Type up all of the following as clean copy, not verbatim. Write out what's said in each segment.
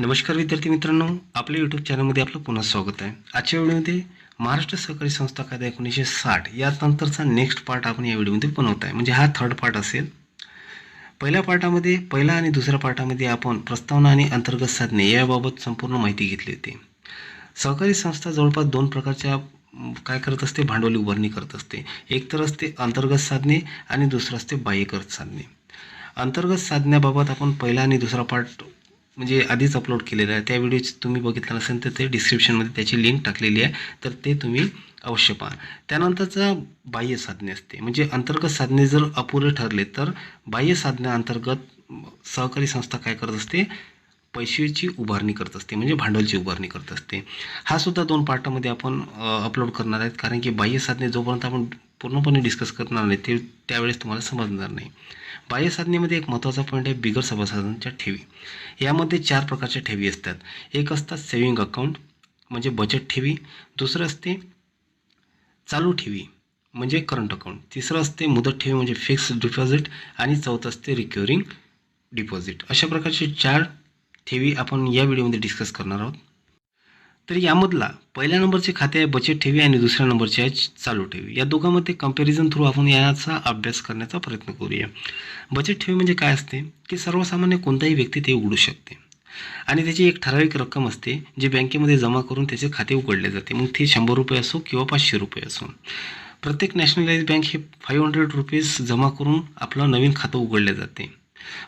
नमस्कार विद्यार्थी मित्रांनो, आपल्या यूट्यूब चॅनलमध्ये आपलं पुन्हा स्वागत आहे. आजच्या व्हिडिओमध्ये महाराष्ट्र सहकारी संस्था कायदा 1960 यानंतरचा नेक्स्ट पार्ट आपण या व्हिडिओमध्ये बनवत आहे. म्हणजे हा थर्ड पार्ट असेल. पहिला आणि दुसऱ्या पार्टामध्ये आपण प्रस्तावना आणि अंतर्गत साधने याबाबत संपूर्ण माहिती घेतली होती. सहकारी संस्था जवळपास दोन प्रकारच्या काय करत असते, भांडवली उभारणी करत असते. एक तर असते अंतर्गत साधने आणि दुसरं असते बाह्यकृत साधने. अंतर्गत साधण्याबाबत आपण पहिला आणि दुसरा पार्ट म्हणजे आधीच अपलोड केलेला आहे. त्या व्हिडिओची तुम्ही बघितला नसेल तर ते डिस्क्रिप्शनमध्ये त्याची लिंक टाकलेली आहे, तर ते तुम्ही अवश्य पहा. त्यानंतरचा बाह्य साधने असते. म्हणजे अंतर्गत साधने जर अपुरे ठरले तर बाह्य साधण्याअंतर्गत सहकारी संस्था काय करत असते, पैशाची उभारणी करत असते, म्हणजे भांडवलची उभारणी करत असते. हा सुद्धा दोन पार्टामध्ये आपण अपलोड करणार आहेत, कारण की बाह्य साधने जोपर्यंत आपण पूर्णपणे डिस्कस करणार नाही ते त्यावेळेस तुम्हाला समजणार नाही. बाह्य साधनेमध्ये एक महत्त्वाचा पॉईंट आहे बिगर सभासदांच्या ठेवी. यामध्ये 4 प्रकारच्या ठेवी असतात. एक असतात सेविंग अकाउंट म्हणजे बचत ठेवी, दुसरं असते चालू ठेवी म्हणजे करंट अकाउंट, तिसरं असते मुदत ठेवी म्हणजे फिक्स्ड डिपॉझिट आणि चौथं असते रिकरिंग डिपॉझिट. अशा प्रकारचे 4 ठेवी आपण या व्हिडिओमध्ये डिस्कस करणार आहोत. तर यामधला पहिल्या नंबरचे खाते आहे बचत ठेवी आणि दुसऱ्या नंबरचे आहे चालू ठेवी. या दोघांमध्ये कंपॅरिझन थ्रू आपण याचा अभ्यास करण्याचा प्रयत्न करूया. बचत ठेवी म्हणजे काय असते की सर्वसामान्य कोणताही व्यक्ती ते उघडू शकते आणि त्याची एक ठराविक रक्कम असते जी बँकेमध्ये जमा करून त्याचे खाते उघडले जाते. मग ते 100 रुपये असो किंवा 500 रुपये असो. प्रत्येक नॅशनलाइज बँक हे 500 रुपीज जमा करून आपलं नवीन खातं उघडले जाते.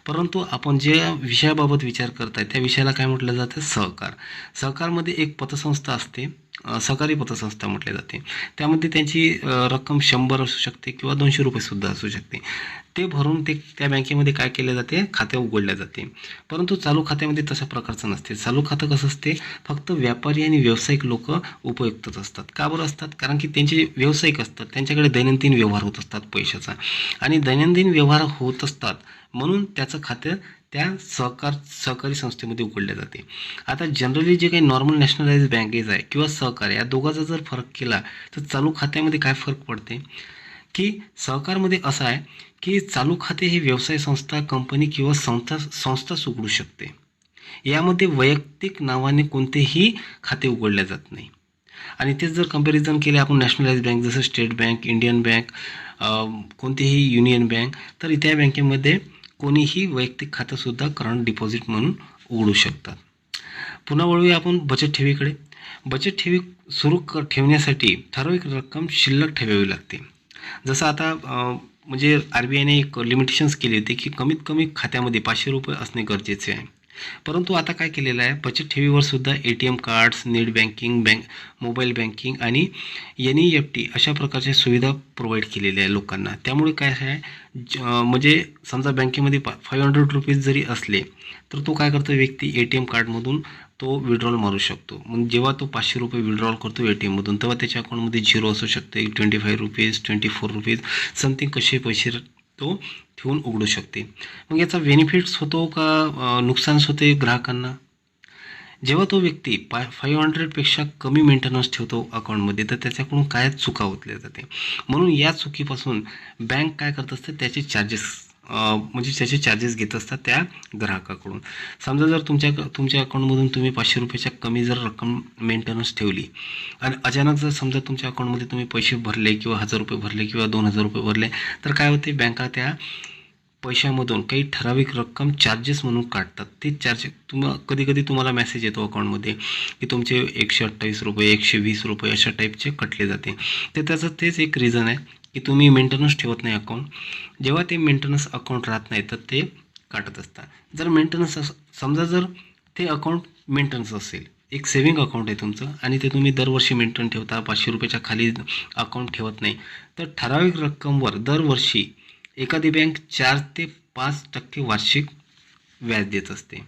परंतु आपण ज्या विषयाबाबत विचार करताय त्या विषयाला काय म्हटलं जातं, सहकार. सहकारमध्ये एक पतसंस्था असते, सहकारी पतसंस्था म्हटले जाते. त्यामध्ये त्यांची रक्कम 100 असू शकते किंवा 200 रुपयेसुद्धा असू शकते. ते भरून ते त्या बँकेमध्ये काय केले जाते, खाते उघडले जाते. परंतु चालू खात्यामध्ये तशा प्रकारचं नसते. चालू खातं कसं असते, फक्त व्यापारी आणि व्यावसायिक लोक उपयुक्तच असतात. का बरं असतात, कारण की त्यांचे व्यावसायिक असतात, त्यांच्याकडे दैनंदिन व्यवहार होत असतात पैशाचा, आणि दैनंदिन व्यवहार होत असतात म्हणून त्याचं खातं त्या सहकारी संस्थेमध्ये उघडले जाते. आता जनरली जे काही नॉर्मल नॅशनलाइज बँकेज आहे किंवा सहकारी या दोघांचा जर फरक केला तर चालू खात्यामध्ये काय फरक पडते की सहकारमध्ये असं आहे की चालू खाते हे व्यवसाय संस्था, कंपनी किंवा संस्थाच उघडू शकते. यामध्ये वैयक्तिक नावाने कोणतेही खाते उघडले जात नाही. आणि तेच जर कंपॅरिझन केले आपण नॅशनलाइज बँक जसं स्टेट बँक, इंडियन बँक, कोणतीही युनियन बँक, तर त्या बँकेमध्ये कोणीही वैयक्तिक खातंसुद्धा करंट डिपॉझिट म्हणून उघडू शकतात. पुन्हा वळूया आपण बचत ठेवीकडे. बचत ठेवी सुरू ठेवण्यासाठी ठराविक रक्कम शिल्लक ठेवावी लागते. जसं आता म्हणजे RBIने एक लिमिटेशन्स केली होती की कमीत कमी खात्यामध्ये 500 रुपये असणे गरजेचे आहे. परंतु आता काय केलेलं आहे, बचत ठेवीवर सुद्धा ATM cards, net banking, mobile banking आणि NEFT अशा प्रकारच्या सुविधा प्रोव्हाइड केलेल्या आहे लोकांना. त्यामुळे काय आहे, म्हणजे समजा बँकेमध्ये 500 रुपीज जरी असले तर तो काय करतो, व्यक्ती ATM कार्डमधून तो विड्रॉल मारू शकतो. मग जेव्हा तो 500 रुपये विड्रॉल करतो ATMमधून तेव्हा त्याच्या अकाउंटमध्ये 0 असू शकते, 25 रुपीज, 24 रुपीज, समथिंग कसे पैसे तो ठेवून उघडू शकते. मग याचा बेनिफिट्स होतो का नुकसानच होते ग्राहकांना? जेव्हा तो व्यक्ती 500पेक्षा कमी मेंटेनन्स ठेवतो अकाउंटमध्ये तर त्याच्याकडून काय चुका उचलल्या जाते. म्हणून या चुकीपासून बँक काय करत असते, त्याचे चार्जेस घेत असतात त्या ग्राहकाकडून. समजा जर तुमच्या अकाउंटमधून तुम्ही 500 रुपयाच्या कमी जर रक्कम मेंटेनन्स ठेवली आणि अचानक जर समजा तुमच्या अकाउंटमध्ये तुम्ही पैसे भरले किंवा 1000 रुपये भरले किंवा 2000 रुपये भरले तर काय होते, बँका त्या पैशामधून काही ठराविक रक्कम चार्जेस म्हणून काढतात. ते चार्जेस कधी कधी तुम्हाला मेसेज येतो अकाउंटमध्ये की तुमचे 128 रुपये, 120 रुपये अशा टाईपचे कटले जाते. तर त्याचं तेच एक रिझन आहे की तुम्ही मेंटेनन्स ठेवत नाही अकाउंट. जेव्हा ते मेंटेनन्स अकाउंट राहत नाही तर ते काटत असतात. जर मेंटेनन्स समजा जर ते अकाउंट मेंटेनन्स असेल, एक सेविंग अकाउंट आहे तुमचं आणि ते तुम्ही दरवर्षी मेंटेन ठेवता, 500 रुपयाच्या खाली अकाउंट ठेवत नाही, तर ठराविक रक्कमवर दरवर्षी एखादी बँक 4 ते 5% वार्षिक व्याज देत असते.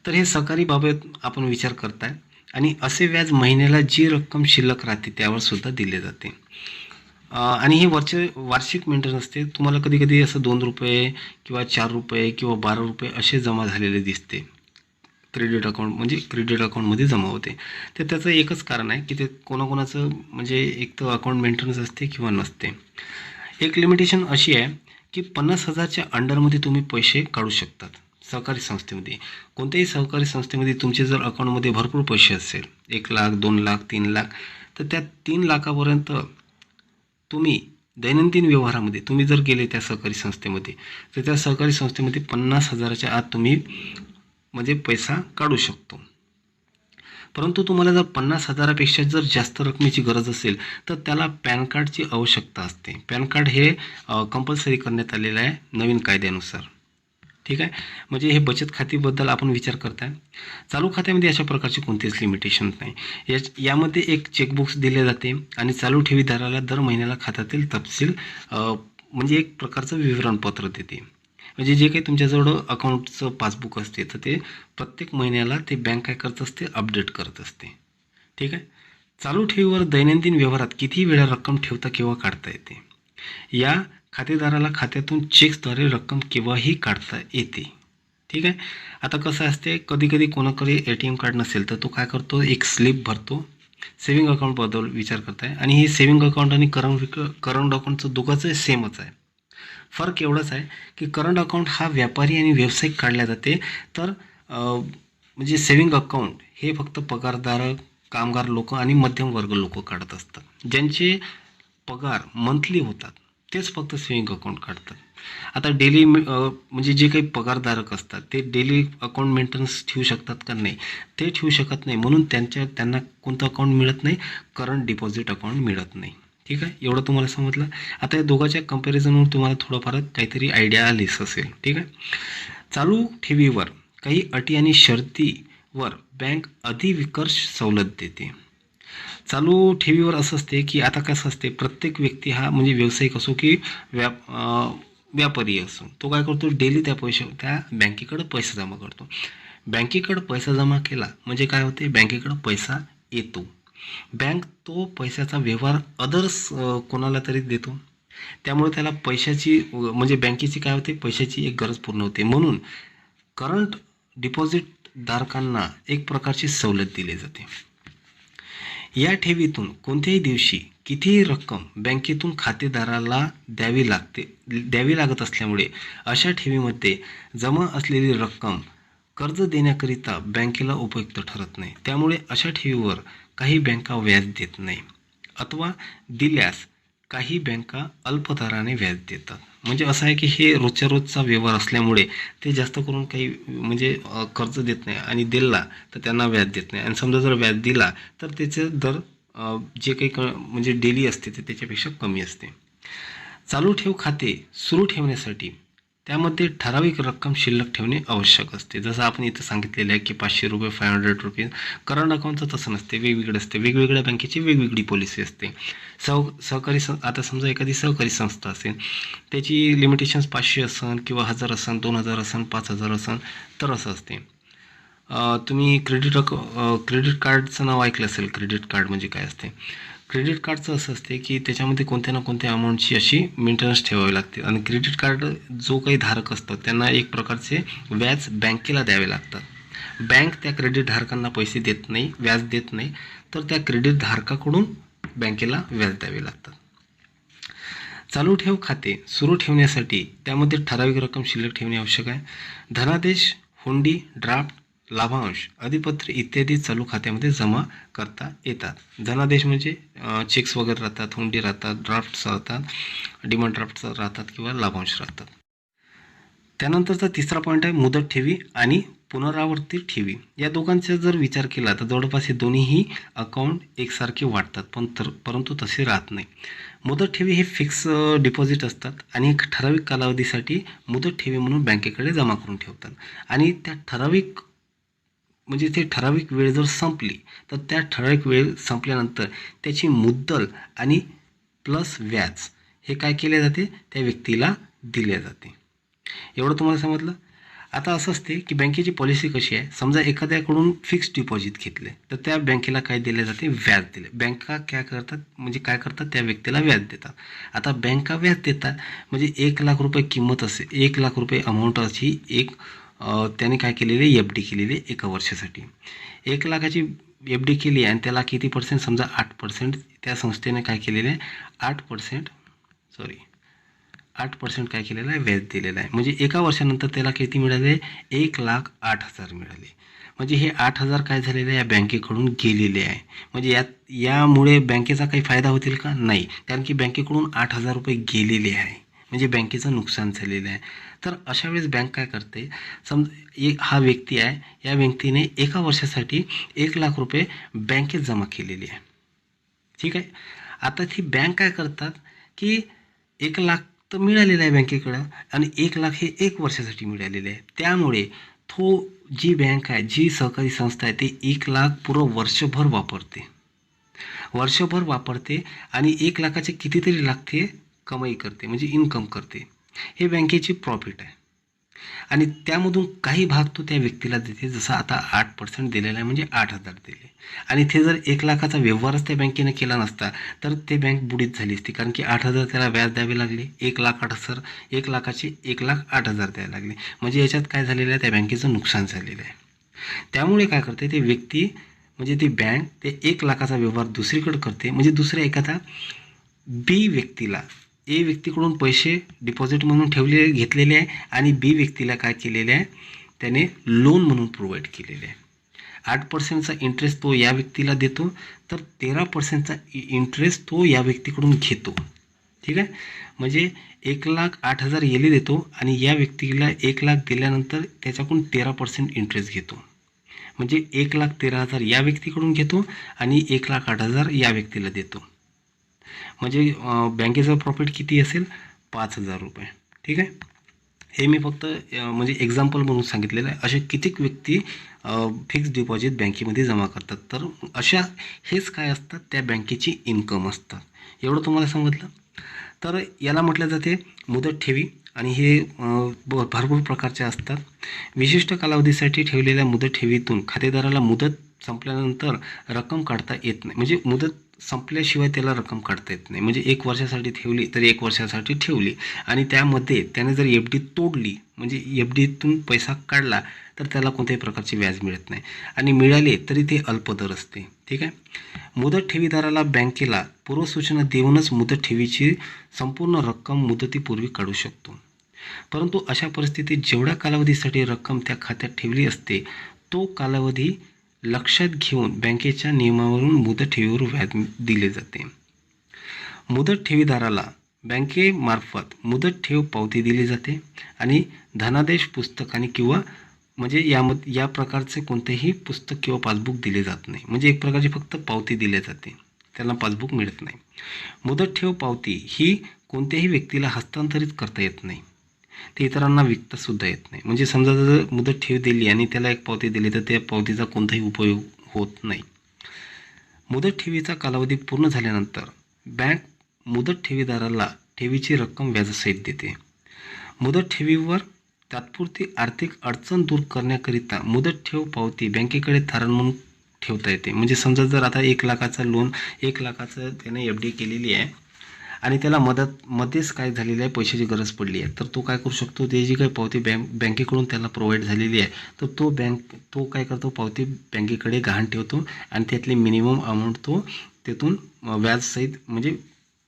तर हे सहकारी बाबत आपण विचार करताय आणि असे व्याज महिन्याला जी रक्कम शिल्लक राहते त्यावर सुद्धा दिले जाते. आणि ही वार्षिक मेंटेनन्स असते. तुम्हाला कधी कधी असं 2 रुपये किंवा 4 रुपये किंवा 12 रुपये असे जमा झालेले दिसते. क्रेडिट अकाउंटमध्ये जमा होते. तर त्याचं एकच कारण आहे की ते कोणाकोणाचं म्हणजे एक तर अकाउंट मेंटेनन्स असते किंवा नसते. एक लिमिटेशन अशी आहे की 50,000च्या अंडरमध्ये तुम्ही पैसे काढू शकतात. सहकारी संस्थेमध्ये, कोणत्याही सहकारी संस्थेमध्ये तुमचे जर अकाउंटमध्ये भरपूर पैसे असेल, 1,00,000, 2,00,000, 3,00,000, तर त्या 3,00,000पर्यंत तुम्ही दैनंदिन व्यवहारामध्ये तुम्ही जर गेले त्या सहकारी संस्थेमध्ये, तर त्या सहकारी संस्थेमध्ये 50,000च्या आत तुम्ही म्हणजे पैसा काढू शकतो. परंतु तुम्हाला जर 50,000पेक्षा जर जास्त रकमेची गरज असेल तर त्याला पॅन कार्डची आवश्यकता असते. पॅन कार्ड हे कंपल्सरी करण्यात आलेलं आहे नवीन कायद्यानुसार. ठीक आहे, म्हणजे हे बचत खात्याबद्दल आपण विचार करताय. चालू खात्यामध्ये अशा प्रकारचे कोणतेच लिमिटेशन नाही. यामध्ये एक चेकबुक्स दिले जाते आणि चालू ठेवीदाराला दर महिन्याला खात्यातील तपशील म्हणजे एक प्रकारचं विवरणपत्र देते. म्हणजे जे काही तुमच्याजवळ अकाउंटचं पासबुक असते तर ते प्रत्येक महिन्याला ते बँक काय करत असते, अपडेट करत असते. ठीक आहे. चालू ठेवीवर दैनंदिन व्यवहारात किती वेळा रक्कम ठेवता किंवा काढता येते. या खातेदाराला खात्यातून चेक्सद्वारे रक्कम केव्हाही काढता येते. ठीक आहे. आता कसं असते, कधी कधी कोणाकडे ATM कार्ड नसेल तर तो काय करतो, एक स्लिप भरतो. सेव्हिंग अकाउंटबद्दल विचार करताय आणि हे सेव्हिंग अकाउंट आणि करंट अकाउंटचं दोघंचं सेमच आहे. फरक एवढाच आहे की करंट अकाउंट हा व्यापारी आणि व्यावसायिक काढल्या जाते, तर म्हणजे सेव्हिंग अकाउंट हे फक्त पगारधारक, कामगार लोक आणि मध्यम वर्ग लोक काढत असतात. ज्यांचे पगार मंथली होतात तेच फक्त सेव्हिंग अकाउंट काढतात. आता डेली म्हणजे जे काही पगारधारक असतात ते डेली अकाउंट मेंटेनन्स ठेवू शकतात का, नाही, ते ठेवू शकत नाही. म्हणून त्यांना कोणतं अकाउंट मिळत नाही, करंट डिपॉझिट अकाउंट मिळत नाही. ठीक आहे, एवढं तुम्हाला समजलं. आता या दोघांच्या कंपॅरिझनवर तुम्हाला थोडंफार काहीतरी आयडिया आलीच असेल. ठीक आहे. चालू ठेवीवर काही अटी आणि शर्तीवर बँक अधिविकर्ष सवलत देते. चालू ठेवीवर असं असते की आता कसं असते, प्रत्येक व्यक्ती हा म्हणजे व्यावसायिक असो की व्यापारी असो, तो काय करतो, डेली त्या बँकेकडे पैसा जमा करतो. बँकेकडे पैसा जमा केला म्हणजे काय होते, बँकेकडे पैसा येतो. बँक तो पैशाचा व्यवहार अदर्स कोणाला तरी देतो. त्यामुळे त्याला पैशाची म्हणजे बँकेची काय होते, पैशाची एक गरज पूर्ण होते. म्हणून करंट डिपॉझिट धारकांना एक प्रकारची सवलत दिली जाते. या ठेवीतून कोणत्याही दिवशी कितीही रक्कम बँकेतून खातेदाराला द्यावी लागत असल्यामुळे अशा ठेवीमध्ये जमा असलेली रक्कम कर्ज देण्याकरिता बँकेला उपयुक्त ठरत नाही. त्यामुळे अशा ठेवीवर काही बँका व्याज देत नाही, अथवा दिल्यास काही बँका अल्प दराने व्याज देतात. म्हणजे असं आहे की हे रोजच्या रोजचा व्यवहार असल्यामुळे ते जास्त करून काही म्हणजे कर्ज देत नाही, आणि दिला तर त्यांना व्याज देत नाही. आणि समजा जर व्याज दिला तर त्याचे दर जे काही म्हणजे डेली असते ते त्याच्यापेक्षा कमी असते. चालू ठेव खाते सुरू ठेवण्यासाठी त्यामध्ये ठराविक रक्कम शिल्लक ठेवणे आवश्यक असते. जसं आपण इथं सांगितलेलं आहे की 500 रुपये, 500 रुपीज. करंट अकाउंटचं तसं नसते, वेगवेगळं असते. वेगवेगळ्या बँकेची वेगवेगळी पॉलिसी असते. आता समजा एखादी सहकारी संस्था असेल, त्याची लिमिटेशन्स 500 असन किंवा 1000 असन, 2000 असन, 5000 असन, तर असं असते. तुम्ही क्रेडिट कार्डचं नाव ऐकलं असेल. क्रेडिट कार्ड म्हणजे काय असते, क्रेडिट कार्डचं असं असते की त्याच्यामध्ये कोणत्या ना कोणत्या अमाऊंटची अशी मेंटेनन्स ठेवावी लागते. आणि क्रेडिट कार्ड जो काही धारक असतात त्यांना एक प्रकारचे व्याज बँकेला द्यावे लागतात. बँक त्या क्रेडिट धारकांना पैसे देत नाही, व्याज देत नाही, तर त्या क्रेडिट धारकाकडून बँकेला व्याज द्यावे लागतात. चालू ठेव खाते सुरू ठेवण्यासाठी त्यामध्ये ठराविक रक्कम शिल्लक ठेवणे आवश्यक आहे. धनादेश, हुंडी, ड्राफ्ट, लाभांश, अधिपत्र इत्यादी चालू खात्यामध्ये जमा करता येतात. धनादेश म्हणजे चेक्स वगैरे राहतात, हुंडी राहतात, ड्राफ्ट्स राहतात, डिमांड ड्राफ्ट्स राहतात किंवा लाभांश राहतात. त्यानंतरचा तिसरा पॉईंट आहे मुदत ठेवी आणि पुनरावर्ती ठेवी. या दोघांचा जर विचार केला तर जवळपास हे दोन्हीही अकाउंट एकसारखे वाटतात, परंतु तसे राहत नाही. मुदत ठेवी हे फिक्स डिपॉझिट असतात आणि एक ठराविक कालावधीसाठी मुदत ठेवी म्हणून बँकेकडे जमा करून ठेवतात. आणि त्या ठराविक वेळ जर संपली तर त्या ठराविक वेळ संपल्यानंतर त्याची मुद्दल आणि प्लस व्याज हे काय केले जाते, त्या व्यक्तीला दिले जाते. एवढं तुम्हाला समजलं. आता असं असते की बँकेची पॉलिसी कशी आहे, समजा एखाद्याकडून फिक्स डिपॉझिट घेतले तर त्या बँकेला काय दिले जाते, व्याज दिले. बँका काय करतात, त्या व्यक्तीला व्याज देतात. आता बँका व्याज देतात म्हणजे 1,00,000 रुपये किंमत असेल, 1,00,000 रुपये अमाऊंट अशी एक त्याने काय केलेली, FD केलेली एका वर्षासाठी. 1,00,000ची FD केली आणि त्याला किती पर्सेंट, समजा 8%, त्या संस्थेने काय केलेले 8%, 8% काय केलेलं आहे, व्याज दिलेलं आहे. म्हणजे एका वर्षानंतर त्याला किती मिळाले, 1,08,000 मिळाले. म्हणजे हे 8,000 काय झालेले आहे, या बँकेकडून गेलेले आहे. म्हणजे यामुळे बँकेचा काही फायदा होतील का, नाही, कारण की बँकेकडून 8,000 रुपये गेलेले आहे. म्हणजे बँकेचं नुकसान झालेलं आहे. तर अशा वेळेस बँक काय करते, हा व्यक्ती आहे, या व्यक्तीने एका वर्षासाठी 1,00,000 रुपये बँकेत जमा केलेले आहे. ठीक आहे. आता ती बँक काय करतात, की 1,00,000 तर मिळालेलं आहे बँकेकडं आणि 1,00,000 हे 1 वर्षासाठी मिळालेले आहे. त्यामुळे जी बँक आहे, जी सहकारी संस्था आहे, ती 1,00,000 पुरं वर्षभर वापरते. आणि 1,00,000चे कितीतरी लाख ते कमाई करते, म्हणजे इन्कम करते. हे बँकेची प्रॉफिट आहे. आणि त्यामधून काही भाग तो त्या व्यक्तीला देते. जसं आता 8% दिलेला आहे, म्हणजे 8,000 दिले. आणि ते जर 1,00,000चा व्यवहारच त्या बँकेने केला नसता तर ते बँक बुडीत झाली असती, कारण की 8,000 त्याला व्याज द्यावे लागले. 1,08,000, 1,00,000चे 1,08,000 द्यावे लागले. म्हणजे याच्यात काय झालेलं आहे, त्या बँकेचं नुकसान झालेलं आहे. त्यामुळे काय करते ते व्यक्ती, म्हणजे ती बँक ते 1,00,000चा व्यवहार दुसरीकडे करते. म्हणजे दुसऱ्या एखादा बी व्यक्तीला, ए व्यक्तीकडून पैसे डिपॉझिट म्हणून घेतलेले आहे आणि बी व्यक्तीला काय केलेले आहे, त्याने लोन म्हणून प्रोव्हाइड केलेले आहे. 8%चा इंटरेस्ट तो या व्यक्तीला देतो, तर 13%चा इंटरेस्ट तो या व्यक्तीकडून घेतो. ठीक आहे. म्हणजे 1,08,000 याला देतो आणि या व्यक्तीला 1,00,000 दिल्यानंतर त्याच्याकडून 13% इंटरेस्ट घेतो. म्हणजे 1,13,000 या व्यक्तीकडून घेतो आणि 1,08,000 या व्यक्तीला देतो. म्हणजे बँकेचं प्रॉफिट किती असेल, 5,000 रुपये. ठीक आहे. हे मी फक्त म्हणजे एक्झाम्पल म्हणून सांगितलेलं आहे. असे कितीक व्यक्ती फिक्स डिपॉझिट बँकेमध्ये जमा करतात. तर हेच काय असतात, त्या बँकेची इन्कम असतात. एवढं तुम्हाला समजलं. तर याला म्हटलं जाते मुदत ठेवी. आणि हे भरपूर प्रकारचे असतात. विशिष्ट कालावधीसाठी ठेवलेल्या मुदत ठेवीतून खातेदाराला मुदत संपल्यानंतर रक्कम काढता येत नाही. म्हणजे मुदत संपल्याशिवाय त्याला रक्कम काढता येत नाही. म्हणजे 1 वर्षासाठी ठेवली तर 1 वर्षासाठी ठेवली आणि त्यामध्ये त्याने जर एफ डी तोडली, म्हणजे एफ डीतून पैसा काढला, तर त्याला कोणत्याही प्रकारचे व्याज मिळत नाही आणि मिळाले तरी ते अल्पदर असते. ठीक आहे. मुदत ठेवीदाराला बँकेला पूर्वसूचना देऊनच मुदत ठेवीची संपूर्ण रक्कम मुदतीपूर्वी काढू शकतो. परंतु अशा परिस्थितीत जेवढ्या कालावधीसाठी रक्कम त्या खात्यात ठेवली असते, तो कालावधी लक्षात घेऊन बँकेच्या नियमावरून मुदत ठेवीवर व्याज दिले जाते. मुदत ठेवीदाराला बँकेमार्फत मुदत ठेव पावती दिली जाते आणि धनादेश पुस्तकाने किंवा म्हणजे या प्रकारचे कोणतेही पुस्तक किंवा पासबुक दिले जात नाही. म्हणजे एक प्रकारची फक्त पावती दिली जाते, त्यांना पासबुक मिळत नाही. मुदत ठेव पावती ही कोणत्याही व्यक्तीला हस्तांतरित करता येत नाही, ते इतरांना विकतासुद्धा येत नाही. म्हणजे समजा जर मुदत ठेव दिली आणि त्याला एक पावती दिली तर त्या पावतीचा कोणताही उपयोग होत नाही. मुदत ठेवीचा कालावधी पूर्ण झाल्यानंतर बँक मुदत ठेवीदाराला ठेवीची रक्कम व्याजासहित देते. मुदत ठेवीवर तात्पुरती आर्थिक अडचण दूर करण्याकरिता मुदत ठेव पावती बँकेकडे तारण म्हणून ठेवता येते. म्हणजे समजा जर आता 1,00,000चा लोन, 1,00,000चं त्याने एफ डी केलेली आहे आणि त्याला मध्येच काय झालेलं आहे, पैशाची गरज पडली आहे, तर तो काय करू शकतो, ते जी काही पावती बँकेकडून त्याला प्रोव्हाइड झालेली आहे, तर तो काय करतो, पावती बँकेकडे गहाण ठेवतो आणि त्यातली मिनिमम अमाऊंट तो तेथून व्याजसहित, म्हणजे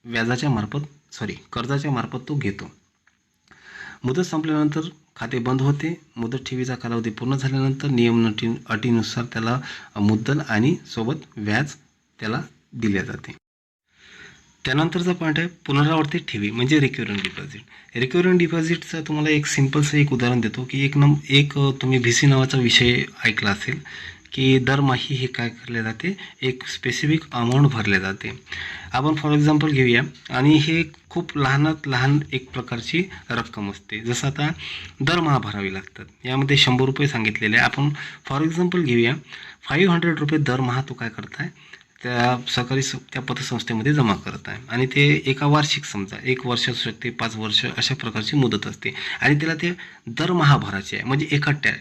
कर्जाच्या मार्फत तो घेतो. मुदत संपल्यानंतर खाते बंद होते. मुदत ठेवीचा कालावधी पूर्ण झाल्यानंतर नियम अटीनुसार त्याला मुद्दल आणि सोबत व्याज त्याला दिले जाते. त्यानंतरचा पॉईंट आहे पुनरावर्तित ठेवी, म्हणजे रिक्युरंट डिपॉझिट. रिक्युरंट डिपॉझिटचं तुम्हाला एक सिम्पलचं एक उदाहरण देतो की एक तुम्ही VC नावाचा विषय ऐकला असेल की दरमहा हे काय केले जाते, एक स्पेसिफिक अमाऊंट भरले जाते. आपण फॉर एक्झाम्पल घेऊया, आणि हे खूप लहानात लहान एक प्रकारची रक्कम असते. जसं आता दरमहा भरावी लागतात, यामध्ये 100 रुपये सांगितलेले आहे. आपण फॉर एक्झाम्पल घेऊया, 500 रुपये दरमहा तो काय करताय, त्या पतसंस्थेमध्ये जमा करत आहे आणि ते एका वार्षिक, समजा 1 वर्ष असू शकते, 5 वर्ष, अशा प्रकारची मुदत असते आणि त्याला ते दरमहा भरायचे आहे. म्हणजे एकट्या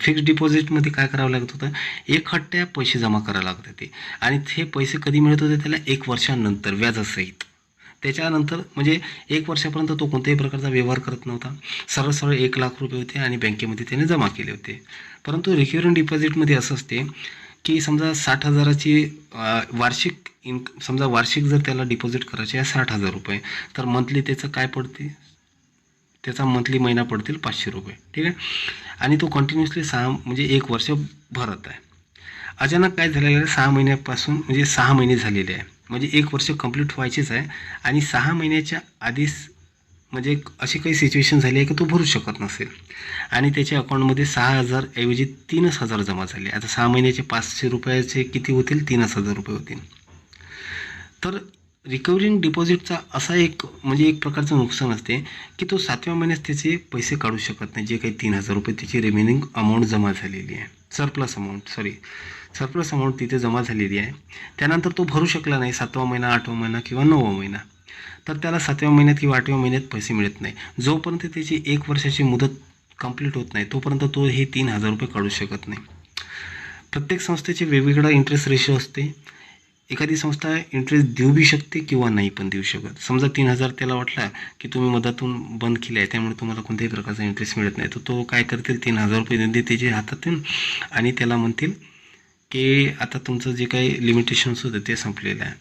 फिक्स्ड डिपॉझिटमध्ये काय करावं लागत होतं, एकट्या पैसे जमा करावे लागत होते आणि ते पैसे कधी मिळत होते त्याला, 1 वर्षानंतर व्याजासहित. त्याच्यानंतर म्हणजे 1 वर्षापर्यंत तो कोणत्याही प्रकारचा व्यवहार करत नव्हता. सरळ 1,00,000 रुपये होते आणि बँकेमध्ये त्याने जमा केले होते. परंतु रिक्युरंट डिपॉझिटमध्ये असं असते की समजा 60,000ची वार्षिक जर त्याला डिपॉझिट करायचे आहे 60,000 रुपये, तर मंथली त्याचं काय पडते, त्याचा मंथली महिना पडतील 500 रुपये, ठीक आहे. आणि तो कंटिन्युअसली 1 वर्ष भरत आहे. अचानक काय झालेलं आहे, 6 महिन्यापासून म्हणजे 6 महिने झालेले आहे, म्हणजे 1 वर्ष कंप्लीट व्हायचीच आहे आणि 6 महिन्याच्या आधीच म्हणजे अशी काही सिच्युएशन झाली आहे की तो भरू शकत नसेल आणि त्याच्या अकाउंटमध्ये 6,000 ऐवजी 3,000 जमा झाले. आता 6 महिन्याचे 500 रुपयाचे किती होतील, 3,000 रुपये होतील. तर रिकव्हरिंग डिपॉझिटचा असा एक प्रकारचं नुकसान असते की तो 7व्या महिन्यात त्याचे पैसे काढू शकत नाही. जे काही 3,000 रुपये त्याची रिमेनिंग अमाऊंट जमा झालेली आहे, सरप्लस अमाऊंट तिथे जमा झालेली आहे. त्यानंतर तो भरू शकला नाही 7वा महिना, 8वा महिना किंवा 9वा महिना, तर त्याला 7व्या महिन्यात किंवा 8व्या महिन्यात पैसे मिळत नाही. जोपर्यंत त्याची 1 वर्षाची मुदत कंप्लीट होत नाही तोपर्यंत तो हे 3,000 रुपये काढू शकत नाही. प्रत्येक संस्थेचे वेगवेगळा इंटरेस्ट रेशो असते. एखादी संस्था इंटरेस्ट देऊ बी शकते किंवा नाही पण देऊ शकत. समजा 3,000 त्याला वाटला की तुम्ही मधातून बंद केले आहे त्यामुळे तुम्हाला कोणत्याही प्रकारचा इंटरेस्ट मिळत नाही, तर तो काय करतील, 3,000 रुपये देऊन त्याच्या हातातून आणि त्याला म्हणतील की आता तुमचं जे काही लिमिटेशन्स होतं ते संपलेलं आहे.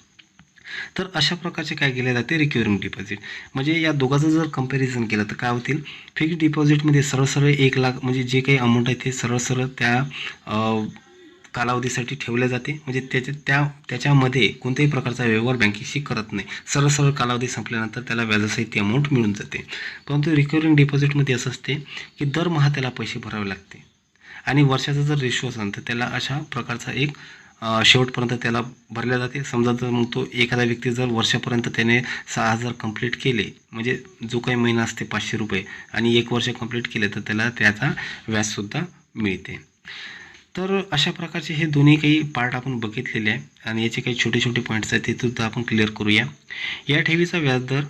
तर अशा प्रकारचे काय केले जाते, रिकव्हरिंग डिपॉझिट. म्हणजे या दोघांचं जर कंपॅरिझन केलं तर काय होतील, फिक्स्ड डिपॉझिटमध्ये सरळ 1 लाख म्हणजे जे काही अमाऊंट आहे ते सरळ त्या कालावधीसाठी ठेवले जाते. म्हणजे त्याच्यामध्ये कोणत्याही प्रकारचा व्यवहार बँकेशी करत नाही. सरळ कालावधी संपल्यानंतर त्याला व्याजासहित ती अमाऊंट मिळून जाते. परंतु रिकव्हरिंग डिपॉझिटमध्ये असं असते की दरमहा त्याला पैसे भरावे लागते आणि वर्षाचा जर रेशो असेल तर त्याला अशा प्रकारचा एक शेवटपर्यंत त्याला भरल्या जाते. समजा जर मग तो एखादा व्यक्ती जर वर्षापर्यंत त्याने 6,000 कंप्लीट केले, म्हणजे जो काही महिना असते 500 रुपये आणि 1 वर्ष कंप्लीट केले तर त्याला त्याचा व्याजसुद्धा मिळते. तर अशा प्रकारचे हे दोन्ही काही पार्ट आपण बघितलेले आहे आणि याचे काही छोटे पॉईंट्स आहेत ते सुद्धा आपण क्लिअर करूया. या ठेवीचा व्याजदर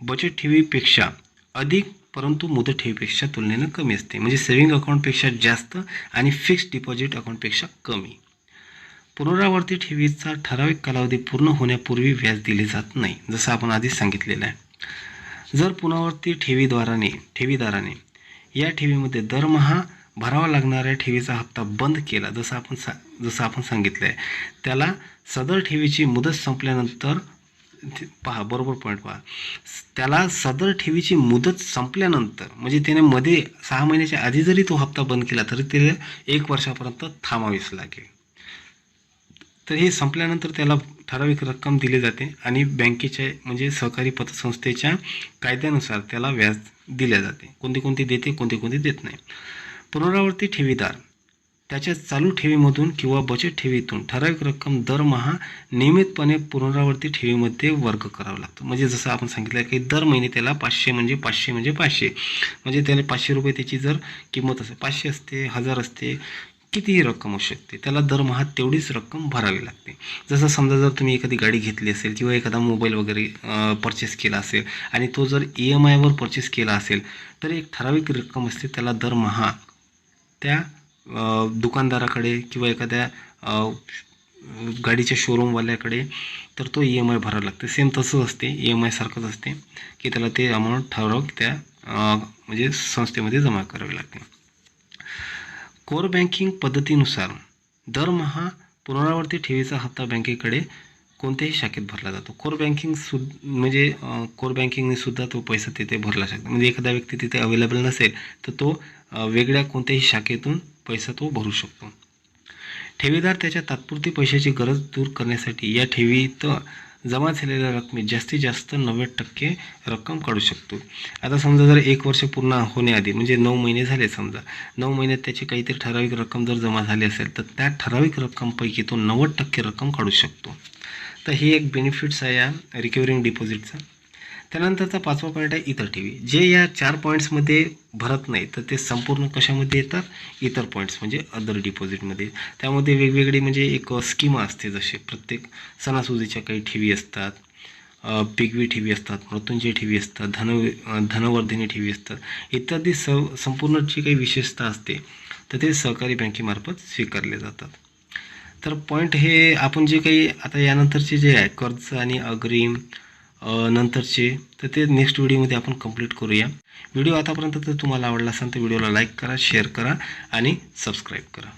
बचत ठेवीपेक्षा अधिक परंतु मुदत ठेवीपेक्षा तुलनेनं कमी असते. म्हणजे सेव्हिंग अकाउंटपेक्षा जास्त आणि फिक्स्ड डिपॉझिट अकाउंटपेक्षा कमी. पुनरावर्ती ठेवीचा ठराविक कालावधी पूर्ण होण्यापूर्वी व्याज दिले जात नाही, जसं आपण आधीच सांगितलेलं आहे. जर पुनरावर्ती ठेवीदाराने या ठेवीमध्ये दरमहा भरावा लागणाऱ्या ठेवीचा हप्ता बंद केला, जसं आपण सांगितलं आहे, त्याला सदर ठेवीची मुदत संपल्यानंतर बरोबर पॉईंट पहा, त्याला सदर ठेवीची मुदत संपल्यानंतर म्हणजे त्याने मध्ये 6 महिन्याच्या आधी जरी तो हप्ता बंद केला तरी त्याला 1 वर्षापर्यंत थांबावीच लागेल. तर हे संपल्यानंतर त्याला ठराविक रक्कम दिली जाते आणि बँकेच्या म्हणजे सहकारी पतसंस्थेच्या कायद्यानुसार त्याला व्याज दिले जाते. कोणती देते, कोणती देत नाही. पुनरावर्ती ठेवीदार त्याच्या चालू ठेवीमधून किंवा बचत ठेवीतून ठराविक रक्कम दरमहा नियमितपणे पुनरावर्ती ठेवीमध्ये वर्ग करावं लागतं. म्हणजे जसं आपण सांगितलं की दर महिने त्याला 500 म्हणजे त्याला 500 रुपये त्याची जर किंमत असेल, 500 असते, 1000 असते, कितीही रक्कम असू शकते, त्याला दरमहा तेवढीच रक्कम भरावी लागते. जसं समजा जर तुम्ही एखादी गाडी घेतली असेल किंवा एखादा मोबाईल वगैरे परचेस केला असेल आणि तो जर EMIवर परचेस केला असेल तर एक ठराविक रक्कम असते, त्याला दरमहा त्या दुकानदाराकडे किंवा एखाद्या गाडीच्या शोरूमवाल्याकडे तर तो EMI भरावा लागते. सेम तसंच असते, EMI सारखंच असते की त्याला ते अमाऊंट ठराविक त्या म्हणजे संस्थेमध्ये जमा करावी लागते. कोर बँकिंग पद्धतीनुसार दरमहा पुनरावर्ती ठेवीचा हप्ता बँकेकडे कोणत्याही शाखेत भरला जातो. कोर बँकिंगने सुद्धा तो पैसा तिथे भरला शकतो. म्हणजे एखादा व्यक्ती तिथे अवेलेबल नसेल तर तो वेगळ्या कोणत्याही शाखेतून पैसा तो भरू शकतो. ठेवीदार त्याच्या तात्पुरती पैशाची गरज दूर करण्यासाठी या ठेवीत जमा झालेल्या रकमेत जास्तीत जास्त 90% रक्कम काढू शकतो. आता समजा जर 1 वर्ष पूर्ण होण्याआधी म्हणजे 9 महिने झाले, समजा 9 महिन्यात त्याची काहीतरी ठराविक रक्कम जर जमा झाली असेल तर त्या ठराविक रक्कमपैकी तो 90% रक्कम काढू शकतो. तर ही एक बेनिफिट्स आहे या रिकव्हरिंग डिपॉझिटचा. त्यानंतरचा 5वा पॉईंट आहे इतर ठेवी. जे या 4 पॉईंट्समध्ये भरत नाही तर ते संपूर्ण कशामध्ये येतात, इतर पॉईंट्स म्हणजे अदर डिपॉझिटमध्ये. त्यामध्ये वेगवेगळी म्हणजे एक स्कीमा असते, जसे प्रत्येक सणासुदीच्या काही ठेवी असतात, पिगवी ठेवी असतात, मृत्युंजय ठेवी असतात, धनवर्धिनी ठेवी असतात इत्यादी. संपूर्ण जी काही विशेषता असते तर ते सहकारी बँकेमार्फत स्वीकारले जातात. तर पॉईंट हे आपण जे काही आता यानंतरचे जे आहे कर्ज आणि अग्रिम नंतरचे तर ते नेक्स्ट व्हिडिओमध्ये आपण कंप्लीट करूया. व्हिडिओ आतापर्यंत जर तुम्हाला आवडला असेल तर व्हिडिओला लाईक करा, शेअर करा आणि सबस्क्राईब करा.